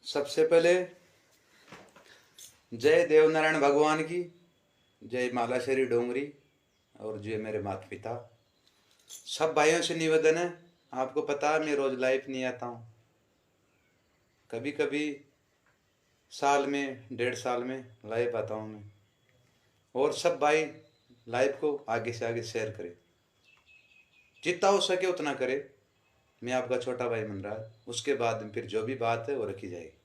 सबसे पहले जय देवनारायण भगवान की, जय मालाश्री डोंगरी और जय मेरे माता पिता। सब भाइयों से निवेदन है, आपको पता है मैं रोज लाइव नहीं आता हूँ, कभी कभी साल में 1.5 साल में लाइव आता हूँ मैं। और सब भाई लाइव को आगे से आगे शेयर करें, जितना हो सके उतना करें। मैं आपका छोटा भाई बन रहा है, उसके बाद में फिर जो भी बात है वो रखी जाएगी।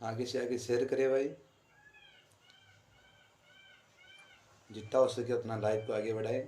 आगे से आगे शेयर करें भाई, जितना हो सके उतना लाइव को आगे बढ़ाएं।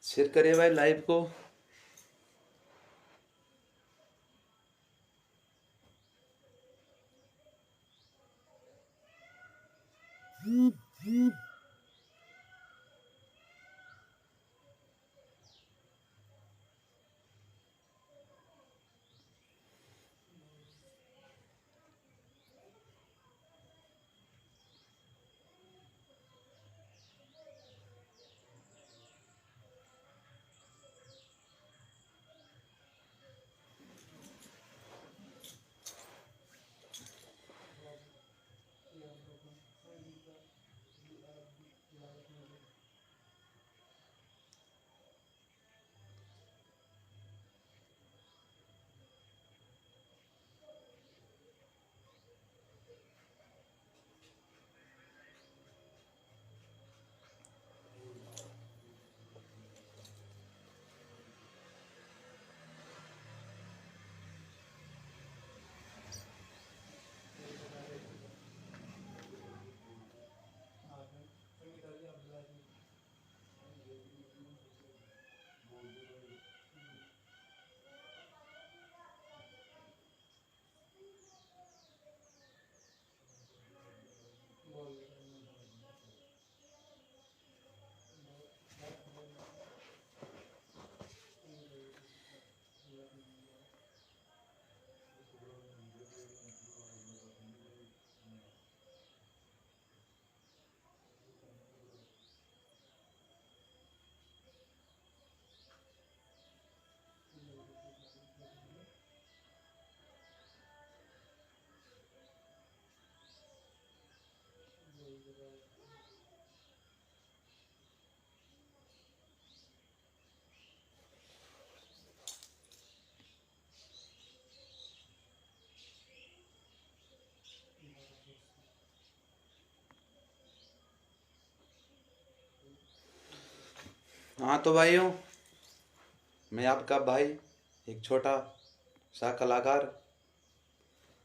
शेयर करिए भाई लाइव को। हाँ तो भाइयों, मैं आपका भाई, एक छोटा सा कलाकार।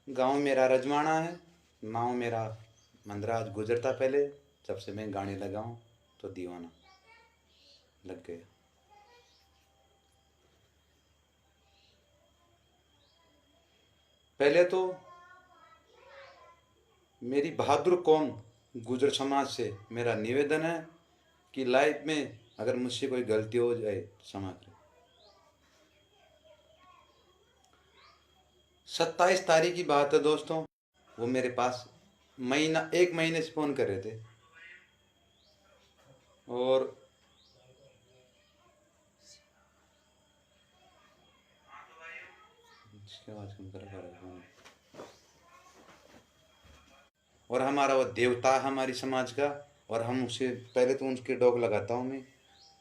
गांव मेरा रजवाड़ा है, नाम मेरा मंदराज गुजरता। पहले जब से मैं गाने लगाऊं तो दीवाना लग गया। पहले तो मेरी बहादुर कौम गुजर समाज से मेरा निवेदन है कि लाइफ में अगर मुझसे कोई गलती हो जाए तो क्षमा करें। 27 तारीख की बात है दोस्तों, वो मेरे पास एक महीने से फ़ोन कर रहे थे और इसकी आवाज़ कम कर पा रहे हैं। और हमारा वो देवता है हमारी समाज का, और हम उसे पहले तो उनके डॉग लगाता हूँ मैं,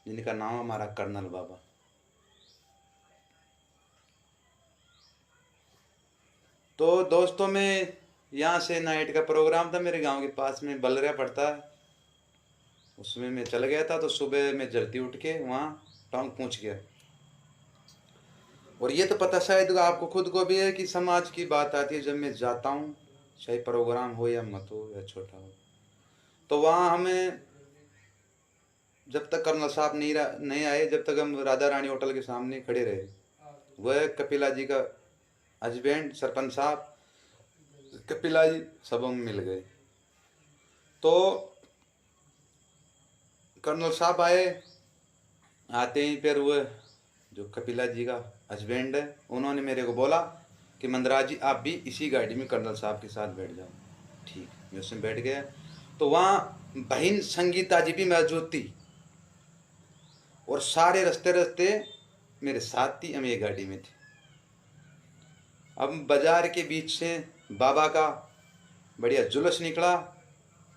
जिनका नाम हमारा कर्नल बाबा। तो दोस्तों, मैं यहाँ से नाइट का प्रोग्राम था मेरे गांव के पास में बलरिया पड़ता है, उसमें मैं चल गया था। तो सुबह मैं जल्दी उठ के वहाँ टांग पहुँच गया। और ये तो पता शायद आपको खुद को भी है कि समाज की बात आती है जब मैं जाता हूँ, चाहे प्रोग्राम हो या मत हो या छोटा हो, तो वहाँ हमें जब तक कर्नल साहब नहीं आए, जब तक हम राधा रानी होटल के सामने खड़े रहे। वह कपिला जी का हस्बैंड सरपंच साहब, कपिला जी सब हम मिल गए। तो कर्नल साहब आए, आते ही फिर वह जो कपिला जी का हस्बैंड है, उन्होंने मेरे को बोला कि मंदराज जी आप भी इसी गाड़ी में कर्नल साहब के साथ बैठ जाओ। ठीक, मैं उसमें बैठ गया। तो वहाँ बहन संगीता जी भी मौजूद थी, और सारे रास्ते रास्ते मेरे साथ थी, हम एक गाड़ी में थे। अब बाजार के बीच से बाबा का बढ़िया जुलूस निकला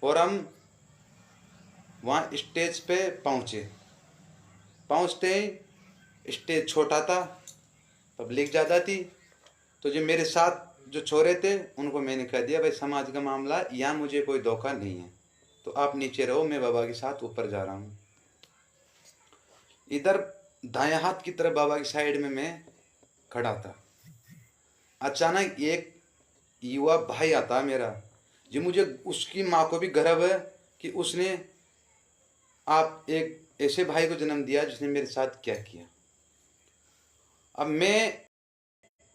और हम वहाँ स्टेज पे पहुँचे। पहुँचते ही स्टेज छोटा था, पब्लिक ज़्यादा थी। तो जो मेरे साथ जो छोरे थे उनको मैंने कह दिया, भाई समाज का मामला, यहाँ मुझे कोई धोखा नहीं है, तो आप नीचे रहो, मैं बाबा के साथ ऊपर जा रहा हूँ। इधर दाएं हाथ की तरफ बाबा की साइड में मैं खड़ा था। अचानक एक युवा भाई आता है मेरा, जो मुझे उसकी माँ को भी गर्व है कि उसने आप एक ऐसे भाई को जन्म दिया जिसने मेरे साथ क्या किया। अब मैं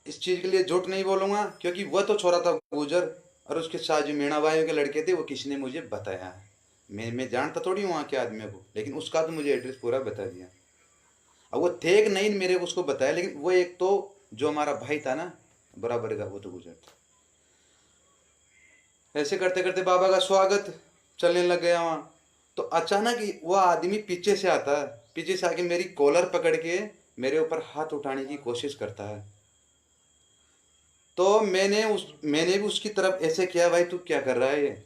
इस चीज़ के लिए झूठ नहीं बोलूँगा, क्योंकि वह तो छोरा था गुजर, और उसके साथ जो मीणा भाइयों के लड़के थे वो किसी ने मुझे बताया है। मैं जानता थोड़ी हूँ वहाँ के आदमियों को, लेकिन उसका तो मुझे एड्रेस पूरा बता दिया। अब वो थे कि नहीं मेरे को उसको बताया, लेकिन वो एक तो जो हमारा भाई था ना बराबर का, वो तो गुजर था। ऐसे करते करते बाबा का स्वागत चलने लग गया वहाँ। तो अचानक वो आदमी पीछे से आता है, पीछे से आके मेरी कॉलर पकड़ के मेरे ऊपर हाथ उठाने की कोशिश करता है। तो मैंने भी उसकी तरफ ऐसे किया, भाई तू क्या कर रहा है ये?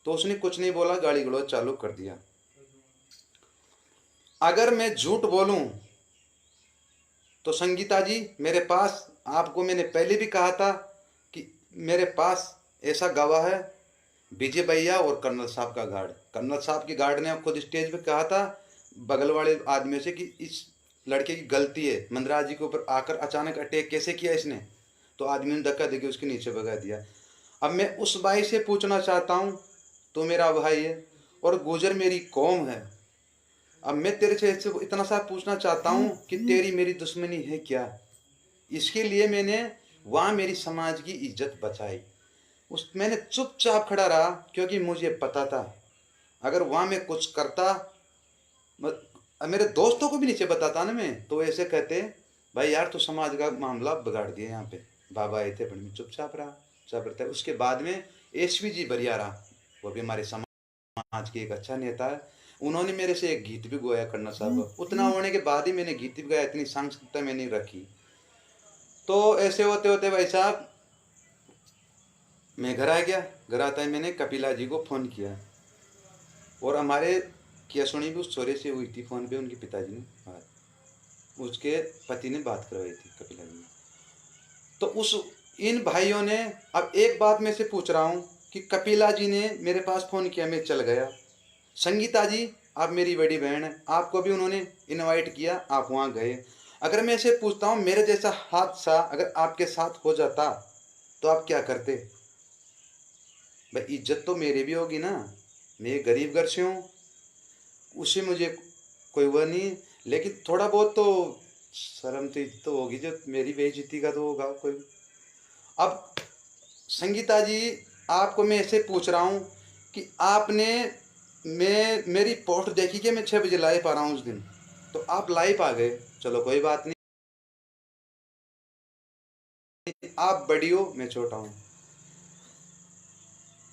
तो उसने कुछ नहीं बोला, गाली गलौज चालू कर दिया। अगर मैं झूठ बोलूं तो संगीता जी, मेरे पास, आपको मैंने पहले भी कहा था कि मेरे पास ऐसा गवाह है, विजय भैया और कर्नल साहब का गार्ड। कर्नल साहब की गार्ड ने खुद स्टेज पे कहा था बगल वाले आदमियों से कि इस लड़के की गलती है, मंदराज जी के ऊपर आकर अचानक अटैक कैसे किया इसने। तो आदमी ने धक्का देके उसके नीचे भगा दिया। अब मैं उस भाई से पूछना चाहता हूँ, तो मेरा भाई है और गुजर मेरी कौम है। अब मैं तेरे से इतना सा पूछना चाहता हूँ कि तेरी मेरी दुश्मनी है क्या? इसके लिए मैंने वहाँ मेरी समाज की इज्जत बचाई। मैंने चुपचाप खड़ा रहा, क्योंकि मुझे पता था अगर वहाँ मैं कुछ करता, मेरे दोस्तों को भी नीचे बताता ना मैं, तो ऐसे कहते भाई यार तू समाज का मामला बिगाड़ दिया। यहाँ पे बाबा आए थे, पर मैं चुपचाप रहा, चुपचाप रहता है। उसके बाद में एसवी जी बरियारा, वो भी हमारे समाज के एक अच्छा नेता है, उन्होंने मेरे से एक गीत भी गाया करना साहब। उतना होने के बाद ही मैंने गीत भी गाया, इतनी सांस्कृतिकता मैंने रखी। तो ऐसे होते होते भाई साहब मैं घर आ गया। घर आता ही मैंने कपिला जी को फ़ोन किया, और हमारे किया सुनी भी उस छोरे से हुई थी फ़ोन पे, उनके पिताजी ने बात, उसके पति ने बात करवाई थी कपिला जी ने। तो उस इन भाइयों ने, अब एक बात मैं से पूछ रहा हूँ कि कपिला जी ने मेरे पास फ़ोन किया, मैं चल गया, संगीता जी आप मेरी बड़ी बहन है, आपको भी उन्होंने इनवाइट किया, आप वहाँ गए। अगर मैं ऐसे पूछता हूँ मेरे जैसा हादसा अगर आपके साथ हो जाता तो आप क्या करते? भाई इज्जत तो मेरी भी होगी ना, मैं गरीब घर से हूँ, उससे मुझे कोई वह नहीं, लेकिन थोड़ा बहुत तो शर्म तो होगी, जो मेरी बेइज्जती का तो होगा कोई। अब संगीता जी, आपको मैं ऐसे पूछ रहा हूँ कि आपने मेरी पोस्ट देखी कि मैं 6 बजे लाइव आ रहा हूँ उस दिन, तो आप लाइव आ गए, चलो कोई बात नहीं, आप बड़ी हो मैं छोटा हूँ।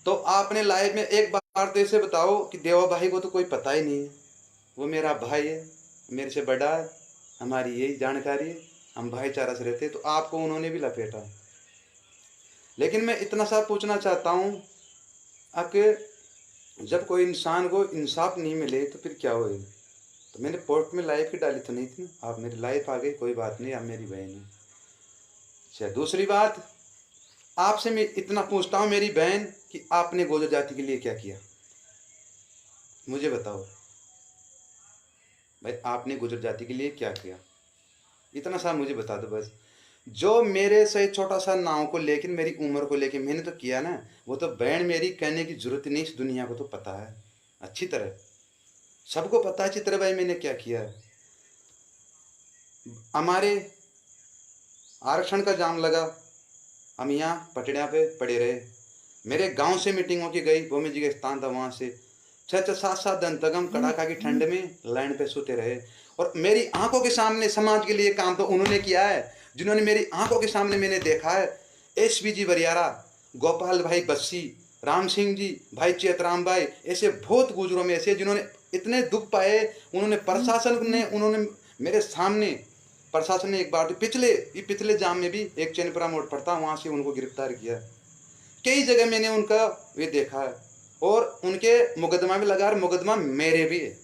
तो आपने लाइव में एक बार तो ऐसे बताओ कि देवा भाई को तो कोई पता ही नहीं है, वो मेरा भाई है, मेरे से बड़ा है, हमारी यही जानकारी है, हम भाईचारा से रहते, तो आपको उन्होंने भी लपेटा। लेकिन मैं इतना सा पूछना चाहता हूँ, कि जब कोई इंसान को इंसाफ नहीं मिले तो फिर क्या होए? तो मैंने पोर्ट में लाइफ की डाली तो नहीं थी ना, आप मेरी लाइफ आ गई, कोई बात नहीं, आप मेरी बहन है। अच्छा, दूसरी बात, आपसे मैं इतना पूछता हूँ मेरी बहन, कि आपने गोजर जाति के लिए क्या किया, मुझे बताओ भाई, आपने गुजर जाति के लिए क्या किया? इतना सा मुझे बता दो बस। जो मेरे से छोटा सा नाव को लेकिन मेरी उम्र को लेके मैंने तो किया ना, वो तो बहन मेरी कहने की जरूरत नहीं, इस दुनिया को तो पता है अच्छी तरह, सबको पता है चित्र भाई मैंने क्या किया है। हमारे आरक्षण का जाम लगा, हम यहाँ पटड़िया पे पड़े रहे, मेरे गांव से मीटिंग होके गई, वो जी का स्थान था, वहाँ से 6-7 दिन तक हम कड़ाका की ठंड में लाइन पे सोते रहे, और मेरी आंखों के सामने समाज के लिए काम तो उन्होंने किया है, जिन्होंने मेरी आंखों के सामने मैंने देखा है। एसपी जी वरियारा, गोपाल भाई बस्सी, राम सिंह जी, भाई चेतराम भाई, ऐसे बहुत गुजरों में ऐसे जिन्होंने इतने दुख पाए, उन्होंने प्रशासन ने, उन्होंने मेरे सामने, प्रशासन ने एक बार पिछले जाम में भी एक चैनपुरा मोड़ पड़ता, वहां से उनको गिरफ्तार किया। कई जगह मैंने उनका ये देखा है, और उनके मुकदमा भी लगा, और मुकदमा मेरे भी है,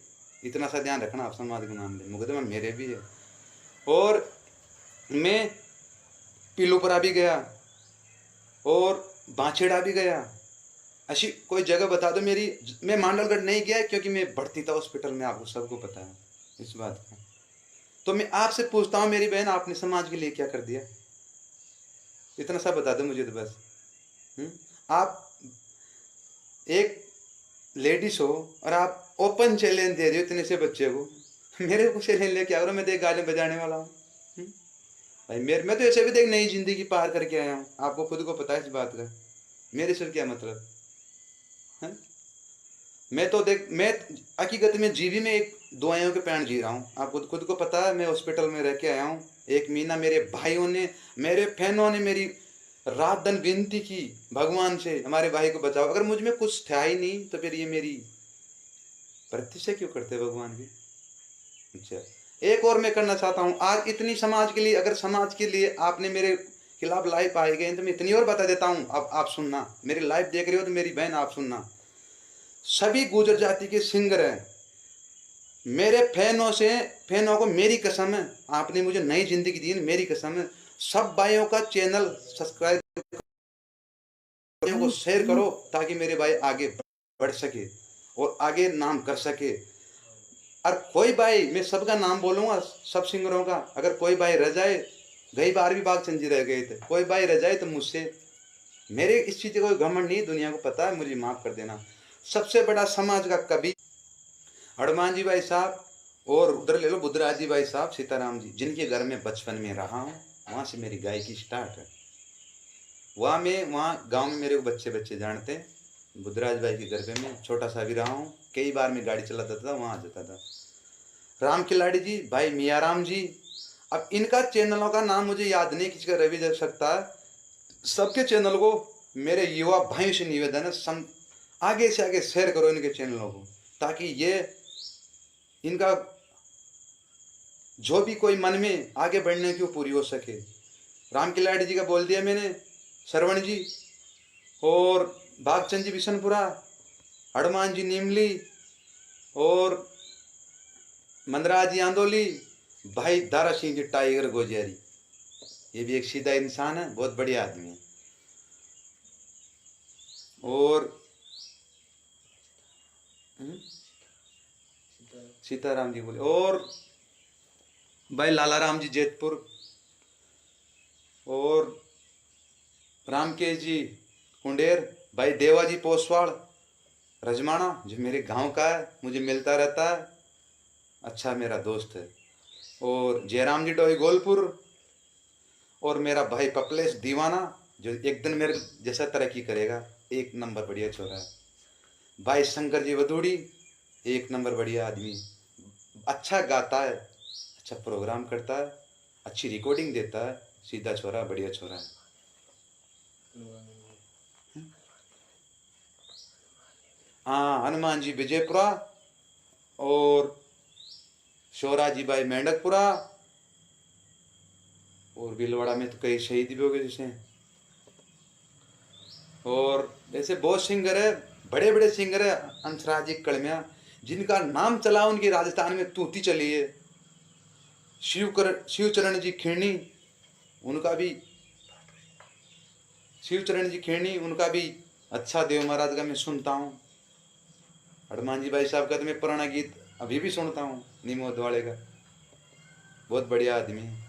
इतना सा ध्यान रखना आप समाज के मामले, मुकदमा मेरे भी है। और मैं पिलुपुरा भी गया और बांछेड़ा भी गया, ऐसी कोई जगह बता दो मेरी। मैं मांडलगढ़ नहीं गया क्योंकि मैं भर्ती था हॉस्पिटल में, आपको सबको पता है इस बात का। तो मैं आपसे पूछता हूँ मेरी बहन, आपने समाज के लिए क्या कर दिया? इतना सा बता दो मुझे तो बस। आप एक लेडीज हो और आप ओपन चैलेंज दे रहे हो इतने से बच्चे को, मेरे को चैलेंज लेके आ रहा हूँ, मैं देख गाने बजाने वाला हूँ। भाई मैं तो ऐसे भी देख नई जिंदगी पार करके आया हूँ, आपको खुद को पता है इस बात का, मेरे से क्या मतलब है? मैं तो देख, मैं हकीकत में जीवी में एक दुआओं के पैण जी रहा हूँ, आपको खुद को पता है, मैं हॉस्पिटल में रह के आया हूँ 1 महीना। मेरे भाइयों ने, मेरे फैनों ने मेरी रात दिन विनती की भगवान से, हमारे भाई को बचाओ, अगर मुझ में कुछ था ही नहीं तो फिर ये मेरी प्रतिष्ठा क्यों करते भगवान की? अच्छा, एक और मैं करना चाहता हूँ, आज इतनी समाज के लिए, अगर समाज के लिए आपने मेरे खिलाफ लाइव आए गए तो मैं इतनी और बता देता हूँ, अब आप सुनना, मेरी लाइव देख रहे हो तो मेरी बहन आप सुनना, सभी गुजर जाति के सिंगर हैं, मेरे फैनों को मेरी कसम है, आपने मुझे नई जिंदगी दी, मेरी कसम है, सब भाइयों का चैनल सब्सक्राइब को शेयर करो ताकि मेरे भाई आगे बढ़ सके और आगे नाम कर सके। और कोई भाई, मैं सबका नाम बोलूंगा सब सिंगरों का, अगर कोई भाई रह जाए, गई बार भी बागचंद जी रह गए थे, कोई भाई रह जाए तो मुझसे, मेरे इस चीज कोई घमंड नहीं, दुनिया को पता है, मुझे माफ कर देना। सबसे बड़ा समाज का कवि हनुमान जी भाई साहब, और उधर ले लो बुद्धराज जी भाई साहब, सीताराम जी, जिनके घर में बचपन में रहा हूँ, वहां से मेरी गायकी स्टार्ट है। वहाँ गांव में मेरे को बच्चे बच्चे जानते हैं, बुद्धराज भाई के घर पे मैं छोटा सा भी रहा हूँ, कई बार मैं गाड़ी चलाता था, वहाँ जाता था। राम खिलाड़ी जी, भाई मियाँ राम जी, अब इनका चैनलों का नाम मुझे याद नहीं, किसी का रवि जा सकता है, सबके चैनल को मेरे युवा भाइयों से निवेदन है, आगे से आगे शेयर करो इनके चैनलों को, ताकि ये इनका जो भी कोई मन में आगे बढ़ने की पूरी हो सके। राम खिलाड़ी जी का बोल दिया मैंने, श्रवण जी और भागचंद जी बिशनपुरा, हनुमान जी नीमली और मंदराज जी आंदोली, भाई दारा सिंह जी टाइगर गोजियारी, ये भी एक सीधा इंसान है, बहुत बढ़िया आदमी है। और सीताराम जी बोले। और भाई लाला राम जी जैतपुर, और रामकेश जी कुंडेर, भाई देवाजी पोसवाड़ रजमाना जो मेरे गांव का है, मुझे मिलता रहता है, अच्छा मेरा दोस्त है। और जयराम जी डोई गोलपुर, और मेरा भाई पपलेश दीवाना जो एक दिन मेरे जैसा तरक्की करेगा, एक नंबर बढ़िया छोरा है। भाई शंकर जी वदूड़ी, एक नंबर बढ़िया आदमी, अच्छा गाता है, अच्छा प्रोग्राम करता है, अच्छी रिकॉर्डिंग देता है, सीधा छोरा, बढ़िया छोरा है। हाँ, हनुमान जी विजयपुरा, और शोरा जी भाई मेंढकपुरा, और भीलवाड़ा में तो कई शहीद भी हो गए जिसने। और ऐसे बहुत सिंगर है, बड़े बड़े सिंगर है, अंशराज जी कड़मिया, जिनका नाम चला उनकी राजस्थान में तूती चली है। शिवचरण जी खीरनी, उनका भी, शिवचरण जी खीरनी उनका भी अच्छा देव महाराज का मैं सुनता हूँ। हनुमान जी भाई साहब का तो मैं पुराना गीत अभी भी सुनता हूँ, निमोद वाले का, बहुत बढ़िया आदमी है।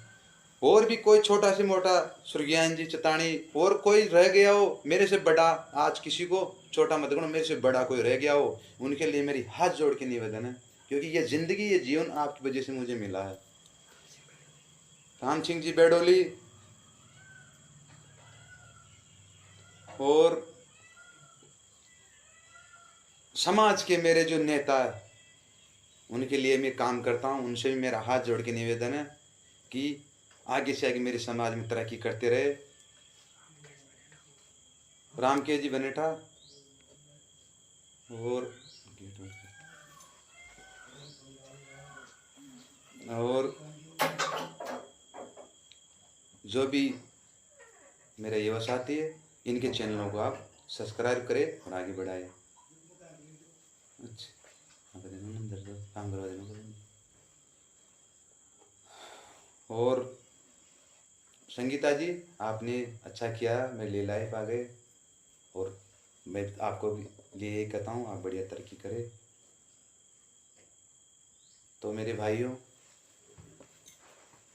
और भी कोई छोटा से मोटा, सुरज्ञान जी चतानी, और कोई रह गया हो मेरे से बड़ा, आज किसी को छोटा मत करो, मेरे से बड़ा कोई रह गया हो, उनके लिए मेरी हाथ जोड़ के निवेदन है, क्योंकि ये जिंदगी, ये जीवन आपकी वजह से मुझे मिला है। राम सिंह जी बेडोली, और समाज के मेरे जो नेता है उनके लिए मैं काम करता हूँ, उनसे भी मेरा हाथ जोड़ के निवेदन है कि आगे से आगे मेरे समाज में तरक्की करते रहे। राम के जी बनेठा, और जो भी मेरे युवा साथी है, इनके चैनलों को आप सब्सक्राइब करें और आगे बढ़ाएं। अच्छा, काम करवा देना। और संगीता जी, आपने अच्छा किया, मैं ले लाइफ आ गए, और मैं आपको भी ये कहता हूँ, आप बढ़िया तरक्की करें। तो मेरे भाइयों,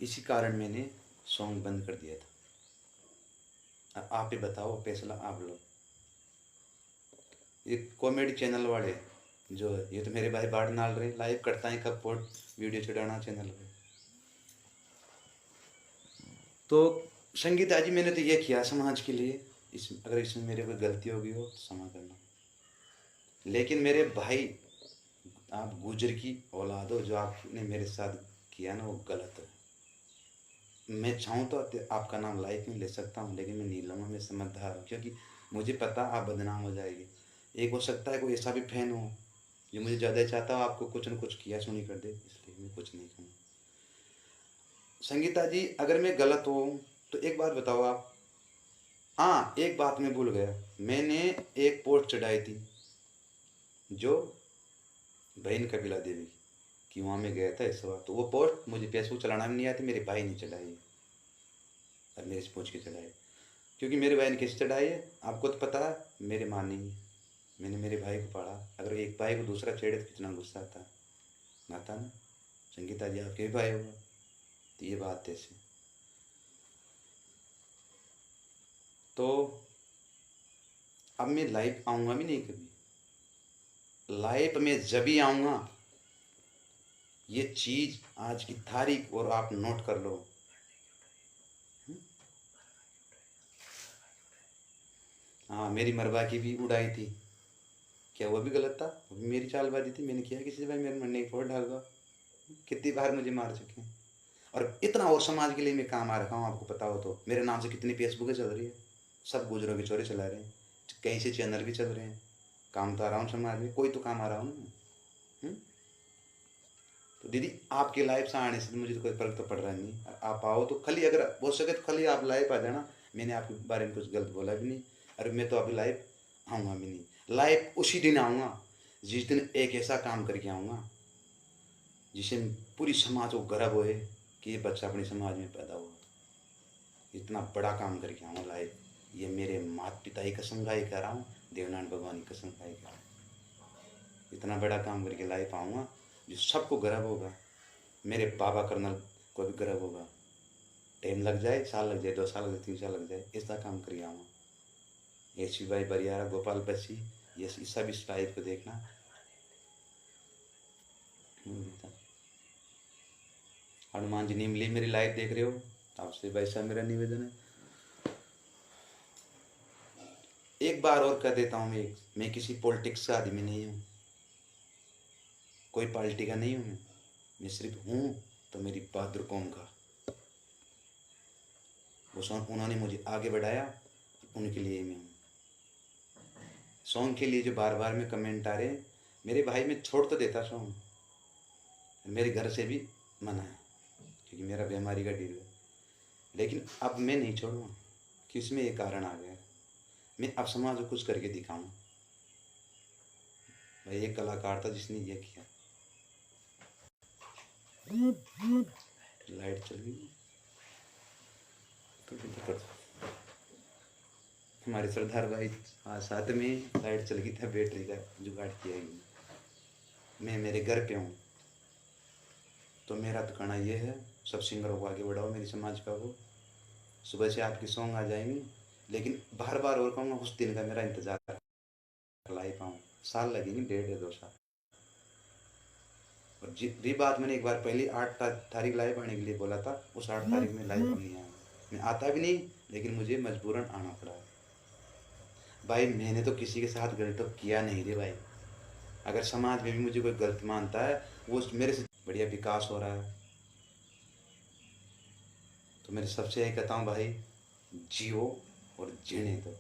इसी कारण मैंने सॉन्ग बंद कर दिया था। आप ही बताओ, फैसला आप लो। ये कॉमेडी चैनल वाले जो, ये तो मेरे भाई बाढ़ नाल रहे, लाइव करता है कब पोर्ट वीडियो चढ़ाना चैनल पे। तो संगीता जी, मैंने तो ये किया समाज के लिए, अगर इसमें मेरे कोई गलती होगी हो तो क्षमा करना। लेकिन मेरे भाई, आप गुजर की औलाद हो, जो आपने मेरे साथ किया ना वो गलत है। मैं चाहूँ तो आपका नाम लाइफ में ले सकता हूँ, लेकिन मैं नहीं लूँगा, मैं समझदार हूँ, क्योंकि मुझे पता आप बदनाम हो जाएगी। एक हो सकता है कोई ऐसा भी फैन हो जो मुझे ज़्यादा चाहता हो आपको कुछ न कुछ किया सुनी कर दे, इसलिए मैं कुछ नहीं कहूँ। संगीता जी, अगर मैं गलत हूँ तो एक बात बताओ आप। हाँ, एक बात मैं भूल गया, मैंने एक पोस्ट चढ़ाई थी जो बहन कपिला देवी कि वहाँ में गया था इस बार, तो वो पोस्ट मुझे फेसबुक चलाना भी नहीं आती, मेरे भाई ने चढ़ाई और मेरे से पूछ के चढ़ाई। क्योंकि मेरे भाई ने कैसे चढ़ाई है आपको तो पता है, मेरे माँ नहीं है, मैंने मेरे भाई को पढ़ा, अगर एक भाई को दूसरा छेड़े तो कितना गुस्सा आता ना। संगीता जी, आपके भी भाई होगा, तो ये बात ऐसी। तो अब मैं लाइव आऊँगा भी नहीं कभी, लाइव में जब ही आऊँगा, ये चीज़ आज की तारीख और आप नोट कर लो। हाँ, मेरी मरवा की भी उड़ाई थी, क्या वो भी गलत था? वो भी मेरी चालबाजी थी, मैंने किया किसी से भाई मेरे मन ने फोड़ डाल दो, कितनी बार मुझे मार चुके हैं, और इतना और समाज के लिए मैं काम आ रखा हूँ, आपको पता हो तो। मेरे नाम से कितनी फेसबुकें चल रही है, सब गुजरों के चोरे चला रहे हैं, कहीं से चैनल भी चल रहे हैं, काम तो आ रहा हूँ समाज में, कोई तो काम आ रहा हूँ ना। तो दीदी, आपके लाइव से आने से मुझे तो कोई फर्क तो पड़ रहा नहीं, आप आओ तो खाली, अगर हो सके तो खाली आप लाइव आ जाना, मैंने आपके बारे में कुछ गलत बोला भी नहीं, अरे मैं तो अभी लाइव आऊँगा भी नहीं। लाइव उसी दिन आऊँगा जिस दिन एक ऐसा काम करके आऊँगा जिससे पूरी समाज को गर्व होए कि ये बच्चा अपने समाज में पैदा हुआ, इतना बड़ा काम करके आऊँगा लाइव। ये मेरे माता पिता की कसम खाई कह रहा हूँ, देवनारायण भगवान की कसम खाई कह रहा हूँ, इतना बड़ा काम करके लाइव आऊँगा। जो सबको गर्व होगा, मेरे बाबा कर्नल को भी गर्व होगा। टाइम लग जाए, साल लग जाए, 2 साल लग जाए, 3 साल लग जाए, ऐसा काम करिए हम। एस भाई बरियारा, गोपाल बच्ची, ये सब इस लाइव को देखना। हनुमान जी नीमली मेरी लाइव देख रहे हो, आपसे भाई साहब मेरा निवेदन है, एक बार और कह देता हूँ, मैं किसी पॉलिटिक्स का आदमी नहीं हूँ, कोई पार्टी का नहीं हूँ, मैं सिर्फ हूँ तो मेरी बहादुर कौम का। वो उन्होंने मुझे आगे बढ़ाया, उनके लिए मैं हूँ। सॉन्ग के लिए जो बार बार में कमेंट आ रहे हैं, मेरे भाई मैं छोड़ तो देता सॉन्ग, मेरे घर से भी मना है क्योंकि मेरा बीमारी का डील है, लेकिन अब मैं नहीं छोड़ूंगा कि उसमें ये कारण आ गया। मैं अब समाज को कुछ करके दिखाऊं। भाई एक कलाकार था जिसने ये किया। लाइट चल गई तो हमारे सरदार भाई साथ में लाइट चल गई था, बैटरी का जुगाड़ किया गया। मैं मेरे घर पे हूँ तो मेरा तो कहना ये है, सब सिंगरों को आगे बढ़ाओ मेरी समाज का। वो सुबह से आपकी सॉन्ग आ जाएंगे, लेकिन बार बार और कहूँगा उस दिन का मेरा इंतजार ला ही पाऊँ। साल लगेंगे, 1.5 या 2 साल। और जितनी बात मैंने एक बार पहले 8 तारीख लाइव आने के लिए बोला था, उस 8 तारीख में लाइव नहीं आया। मैं आता भी नहीं, लेकिन मुझे मजबूरन आना पड़ा। भाई मैंने तो किसी के साथ गलत तो किया नहीं रे भाई। अगर समाज में भी मुझे कोई गलत मानता है, वो मेरे से बढ़िया विकास हो रहा है, तो मेरे सबसे यही कहता हूँ भाई, जियो और जीने दो।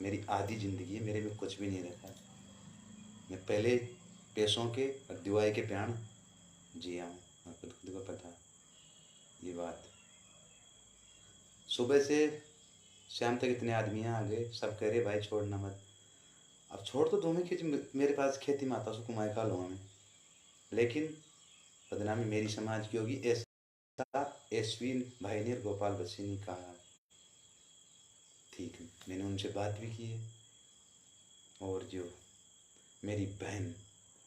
मेरी आधी ज़िंदगी है, मेरे में कुछ भी नहीं रखा। मैं पहले पैसों के और दिवाई के प्याण जिया हूँ, और खुद को पता ये बात। सुबह से शाम तक इतने आदमी आ गए, सब कह रहे भाई छोड़ना मत। अब छोड़ तो दो, मैं मेरे पास खेती माता से कमाई खा लूँगा मैं, लेकिन बदनामी मेरी समाज की होगी, ऐसा एसवी भाई ने और गोपाल बच्ची ने कहा। ठीक है, मैंने उनसे बात भी की है। और जो मेरी बहन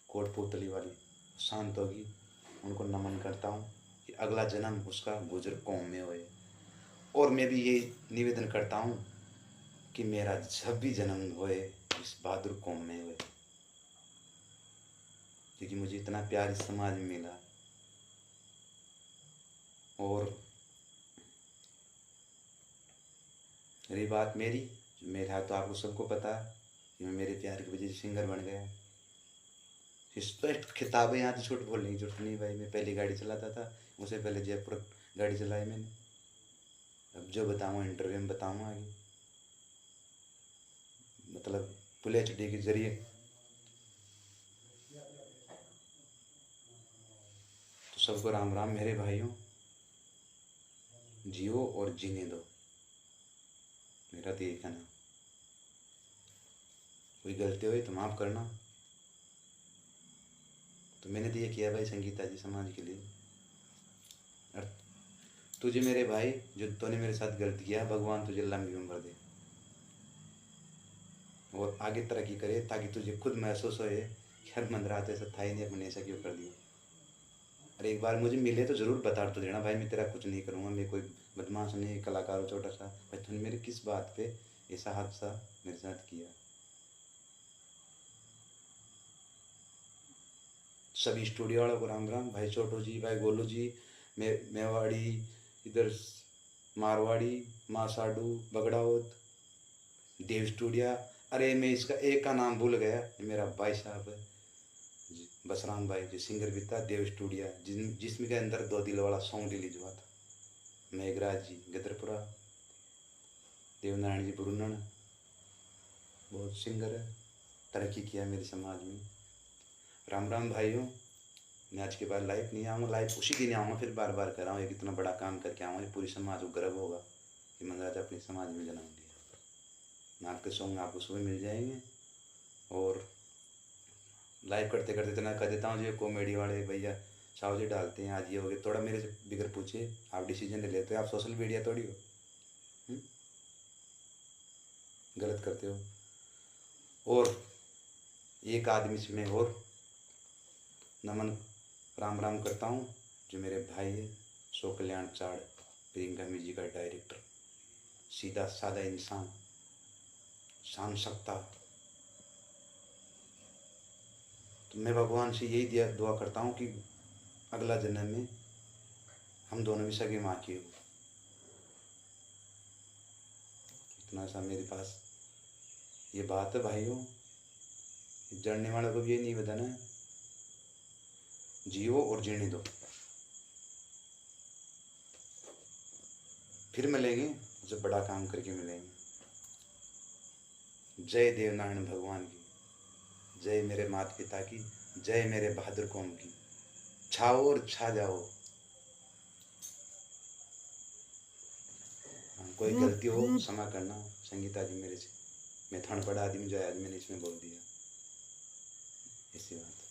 कोटपुतली वाली शांत होगी, उनको नमन करता हूँ कि अगला जन्म उसका गुजर कौम में होए। और मैं भी ये निवेदन करता हूँ कि मेरा जब भी जन्म होए इस बहादुर कौम में होए, क्योंकि मुझे इतना प्यार इस समाज में मिला। और रही बात मेरी, मेरा तो आपको सबको पता है कि मैं मेरे प्यार की वजह से सिंगर बन गया। स्पष्ट खिताब है, यहाँ तो झूठ बोलने की जरूरत नहीं भाई। मैं पहली गाड़ी चलाता था, उससे पहले जयपुर गाड़ी चलाई मैंने। अब जो बताऊँ इंटरव्यू में बताऊँगा आगे, मतलब फुल HD के जरिए। तो सबको राम राम मेरे भाइयों, जियो और जीने दो, मेरा तो यही कहना। कोई गलती हुई तो माफ़ करना। तो मैंने तो ये किया भाई संगीता जी समाज के लिए। और तुझे मेरे भाई, जो तूने मेरे साथ गलत किया, भगवान तुझे लंबी उम्र दे और आगे तरक्की करे, ताकि तुझे खुद महसूस होए कि हर मन रात ऐसा था ही नहीं, अपने ऐसा क्यों कर दिया। और एक बार मुझे मिले तो ज़रूर बता तो देना भाई, मैं तेरा कुछ नहीं करूँगा, मैं कोई बदमाश नहीं, कलाकार हूँ छोटा सा। भाई तूने मेरे किस बात पे ऐसा हादसा मेरे साथ किया। सभी स्टूडियो वालों को राम राम, भाई छोटू जी, भाई गोलू जी, मेवाड़ी, इधर मारवाड़ी, मासाडू, बगड़ाउत, देव स्टूडियो। अरे मैं इसका एक का नाम भूल गया, मेरा भाई साहब है बसराम भाई, जो सिंगर भी था, देव स्टूडियो, जिसमें के अंदर 2 दिल वाला सॉन्ग रिलीज हुआ था। मेघराज जी गदरपुरा, देवनारायण जी बुरुनन, बहुत सिंगर है, तरक्की किया मेरे समाज में। राम राम भाइयों, मैं आज के बाद लाइव नहीं आऊँगा, लाइव उसी दिन आऊँगा, फिर बार बार कर रहा हूँ, एक इतना बड़ा काम करके आऊँगा, पूरी समाज को गर्व होगा कि मनराज अपने समाज में जन्म लिया। मैं आपके सॉन्ग आपको सुबह मिल जाएंगे। और लाइव करते करते इतना कर देता हूँ, जो कॉमेडी वाले भैया साहब जी डालते हैं, आज ये हो गया, थोड़ा मेरे से बिगर पूछे आप डिसीजन ले लेते हो, आप सोशल मीडिया थोड़ी हो, गलत करते हो। और एक आदमी से मैं और नमन राम राम करता हूँ जो मेरे भाई है सो कल्याण चाड़, प्रियंका म्यूजिक का डायरेक्टर, सीधा साधा इंसान, शान सकता। तो मैं भगवान से यही दुआ करता हूँ कि अगला जन्म में हम दोनों भी सगे माँ की हो। इतना सा मेरे पास ये बात है भाइयों, जानने वालों को भी ये नहीं बताना है, जियो और जीने दो। फिर मिलेंगे जब बड़ा काम करके मिलेंगे। जय देवनारायण भगवान की, जय मेरे माता पिता की, जय मेरे बहादुर कौम की। छाओ और छा जाओ। कोई गलती हो क्षमा करना संगीता जी मेरे से, मैं थन पड़ा आदमी जो आज मैंने इसमें बोल दिया ऐसी बात।